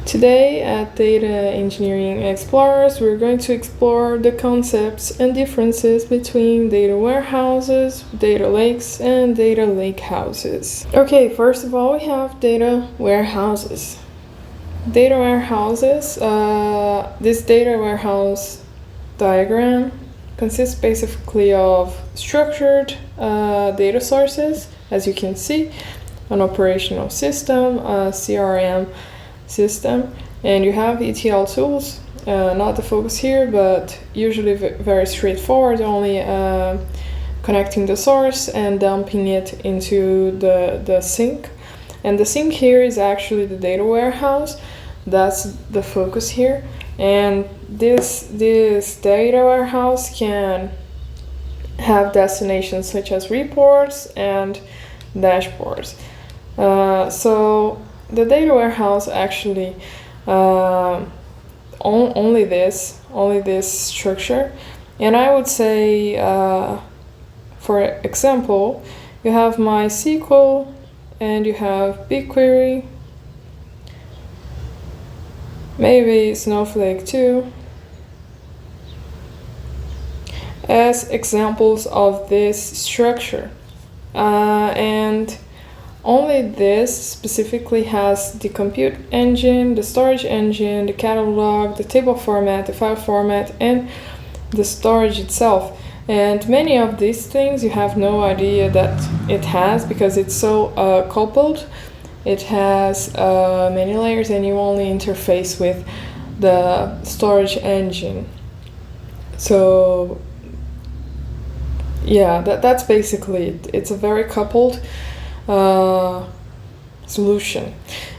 Today at Data Engineering Explorers, we're going to explore the concepts and differences between data warehouses, data lakes, and data lakehouses. Okay, first of all, we have data warehouses. Data warehouses, this data warehouse diagram consists basically of structured data sources, as you can see, an operational system, a CRM system, and you have ETL tools, not the focus here, but usually very straightforward, only connecting the source and dumping it into the sink. And the sink here is actually the data warehouse. That's the focus here. And this data warehouse can have destinations such as reports and dashboards. So the data warehouse actually only this structure, and I would say, for example, you have MySQL and you have BigQuery, maybe Snowflake too, as examples of this structure, and only this specifically has the compute engine, the storage engine, the catalog, the table format, the file format, and the storage itself. And many of these things you have no idea that it has because it's so coupled. It has many layers and you only interface with the storage engine. So yeah, that's basically it. It's a very coupled solution,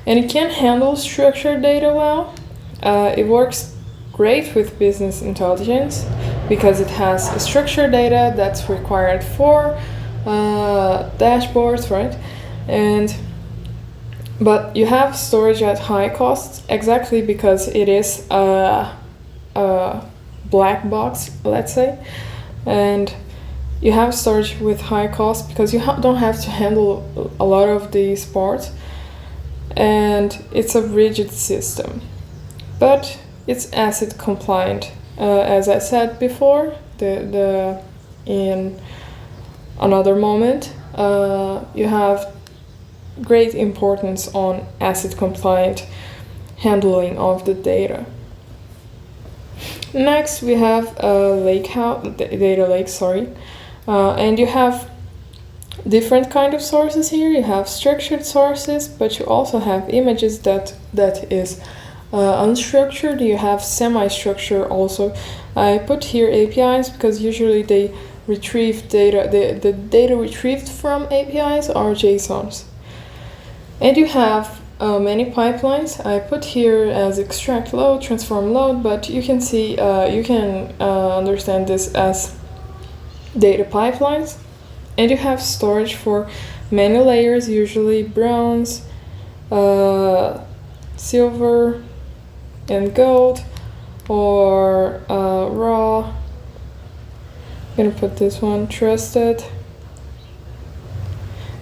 and it can handle structured data well. It works great with business intelligence because it has structured data that's required for dashboards, right? But you have storage at high costs exactly because it is a black box, let's say, and you have storage with high cost because you don't have to handle a lot of these parts, and it's a rigid system, but it's ACID compliant. As I said before, in another moment, you have great importance on ACID compliant handling of the data. Next, we have data lake, and you have different kind of sources here. You have structured sources, but you also have images that is unstructured. You have semi-structured also. I put here APIs because usually they retrieve data. The data retrieved from APIs are JSONs. And you have many pipelines. I put here as extract load, transform load, but you can see, you can understand this as data pipelines. And you have storage for many layers, usually bronze, silver, and gold, or raw. I'm gonna put this one, trusted,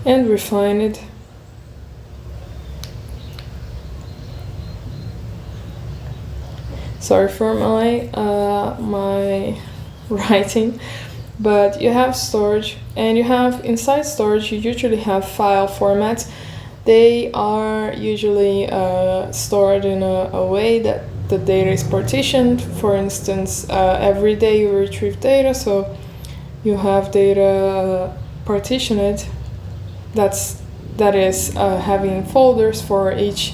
and refined. Sorry for my writing, but you have storage, and you have inside storage you usually have file formats. They are usually stored in a way that the data is partitioned. For instance, every day you retrieve data, so you have data partitioned. That is having folders for each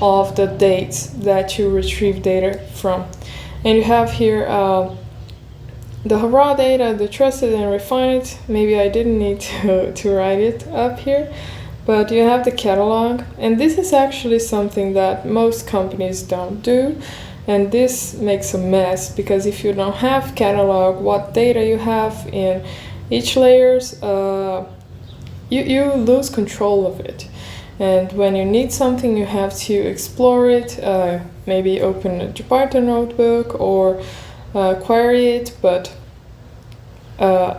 of the dates that you retrieve data from. And you have here the raw data, the trusted and refined. Maybe I didn't need to write it up here, but you have the catalog, and this is actually something that most companies don't do, and this makes a mess because if you don't have catalog what data you have in each layers, you lose control of it. And when you need something, you have to explore it, maybe open a Jupyter notebook or query it, but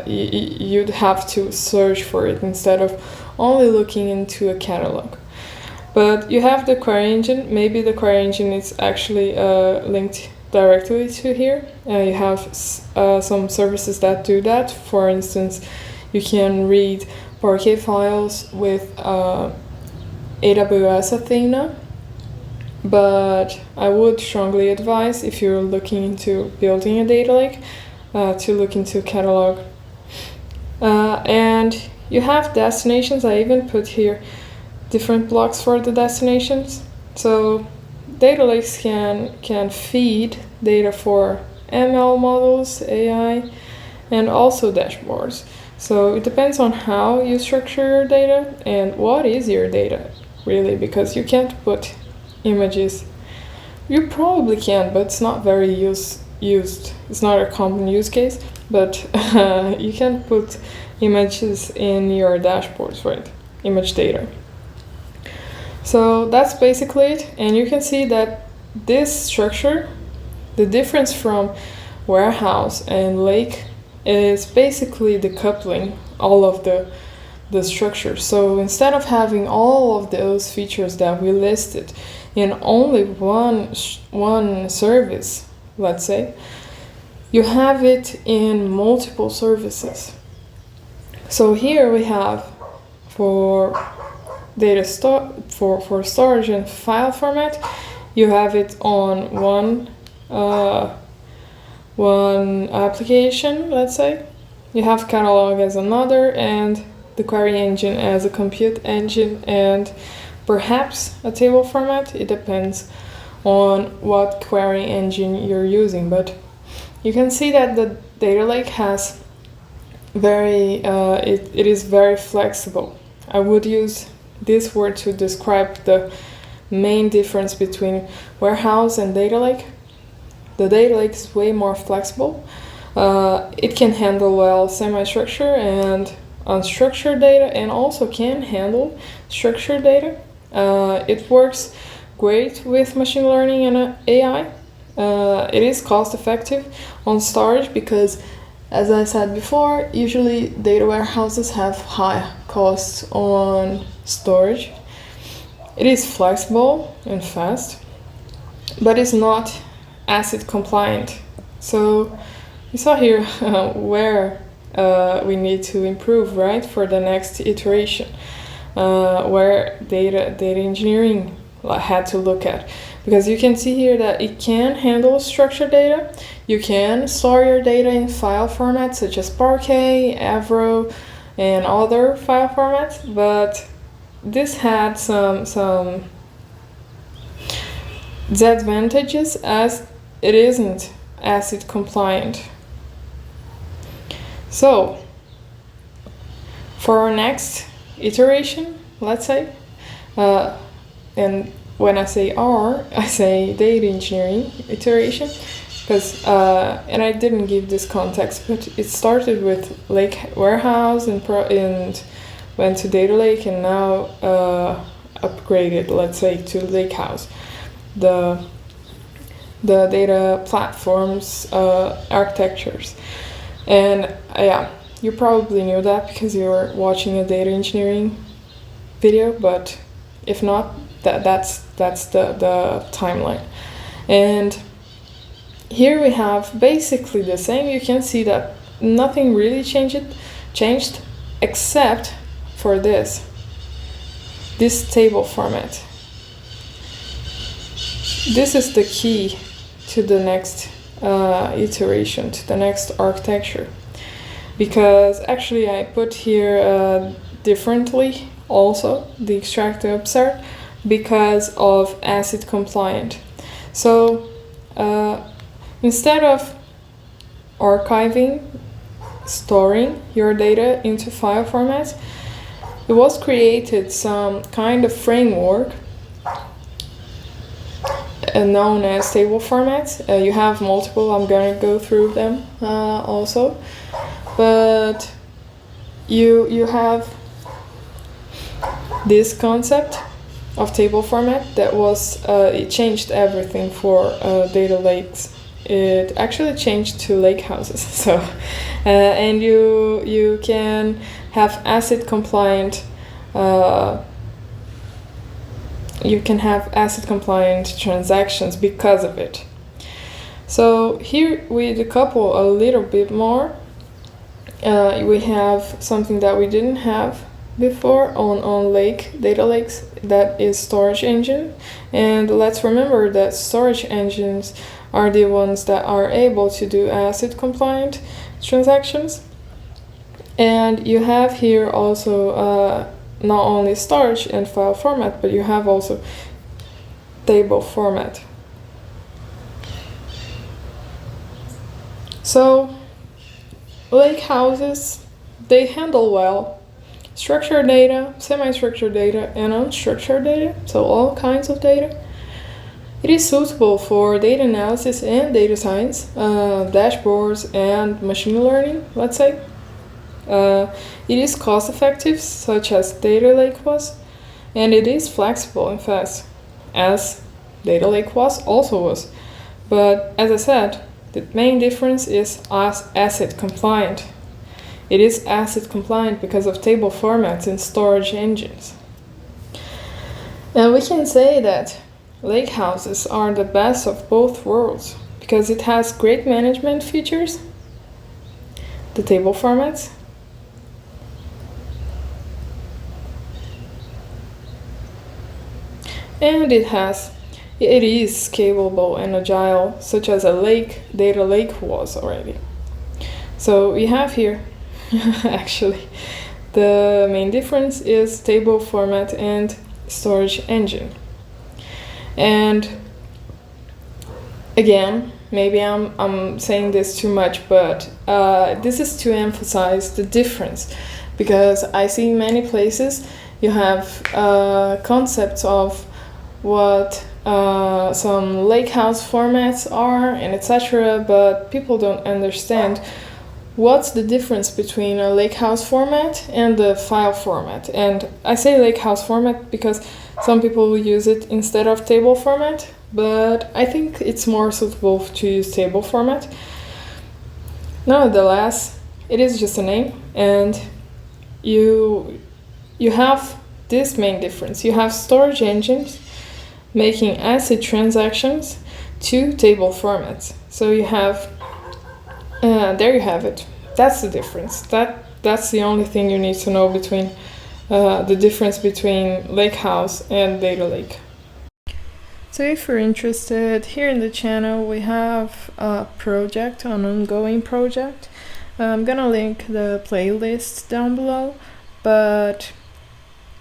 you'd have to search for it instead of only looking into a catalog. But you have the query engine. Maybe the query engine is actually linked directly to here. You have some services that do that. For instance, you can read Parquet files with AWS Athena. But I would strongly advise, if you're looking into building a data lake, to look into Catalog. And you have destinations. I even put here different blocks for the destinations. So data lakes can feed data for ML models, AI, and also dashboards. So it depends on how you structure your data and what is your data, really, because you can't put images. You probably can, but it's not very used. It's not a common use case, but you can put images in your dashboards, right? Image data. So that's basically it, and you can see that this structure, the difference from warehouse and lake, is basically decoupling all of the structure. So instead of having all of those features that we listed in only one service, let's say, you have it in multiple services. So here we have for data for storage and file format, you have it on one application, let's say. You have Catalog as another, and the query engine as a compute engine, and perhaps a table format. It depends on what query engine you're using, but you can see that the data lake has it is very flexible. I would use this word to describe the main difference between warehouse and data lake. The data lake is way more flexible. It can handle well semi-structured and unstructured data, and also can handle structured data. It works great with machine learning and AI. It is cost effective on storage because, as I said before, usually data warehouses have high costs on storage. It is flexible and fast, but it's not ACID compliant. So you saw here where we need to improve, right, for the next iteration, where data engineering had to look at. Because you can see here that it can handle structured data. You can store your data in file formats such as Parquet, Avro, and other file formats, but this had some disadvantages as it isn't ACID compliant. So for our next iteration, let's say, and when I say R, I say data engineering iteration, because and I didn't give this context, but it started with Lake Warehouse and went to Data Lake, and now upgraded, let's say, to Lakehouse, the data platforms architectures. And yeah, you probably knew that because you were watching a data engineering video, but if not, that's the timeline. And here we have basically the same. You can see that nothing really changed except for this table format. This is the key to the next iteration, to the next architecture, because actually I put here differently also the extract to upstart because of ACID compliant. So instead of archiving, storing your data into file formats, it was created some kind of framework known as table formats. You have multiple, I'm going to go through them also, but you have this concept of table format that was it changed everything for data lakes. It actually changed to lake houses. So and you can have ACID compliant you can have ACID compliant transactions because of it. So here we decouple a little bit more. We have something that we didn't have before on data lakes, that is storage engine. And let's remember that storage engines are the ones that are able to do ACID compliant transactions. And you have here also not only storage and file format, but you have also table format. So Lakehouses, they handle well structured data, semi-structured data, and unstructured data, so all kinds of data. It is suitable for data analysis and data science, dashboards and machine learning, let's say. It is cost effective, such as Data Lake was, and it is flexible and fast, as Data Lake also was. But as I said, the main difference is ACID compliant. It is ACID compliant because of table formats and storage engines. And we can say that Lakehouses are the best of both worlds because it has great management features, the table formats, and it is scalable and agile, such as Data Lake was already. So we have here, actually, the main difference is table format and storage engine. And again, maybe I'm saying this too much, but this is to emphasize the difference, because I see many places you have concepts of what some Lakehouse formats are and etc., but people don't understand what's the difference between a Lakehouse format and the file format. And I say Lakehouse format because some people will use it instead of table format, but I think it's more suitable to use table format. Nevertheless, it is just a name, and you have this main difference. You have storage engines making ACID transactions to table formats. So you have, there you have it. That's the difference. That's the only thing you need to know between the difference between Lakehouse and Data Lake. So if you're interested, here in the channel we have a project, an ongoing project. I'm gonna link the playlist down below, but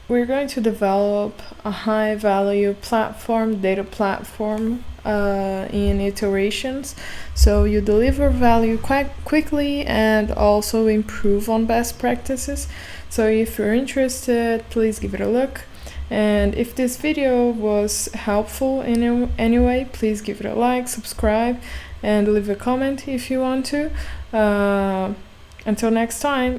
we're going to develop a high-value platform, data platform, in iterations. So you deliver value quite quickly and also improve on best practices. So if you're interested, please give it a look. And if this video was helpful in any way, please give it a like, subscribe, and leave a comment if you want to. Until next time.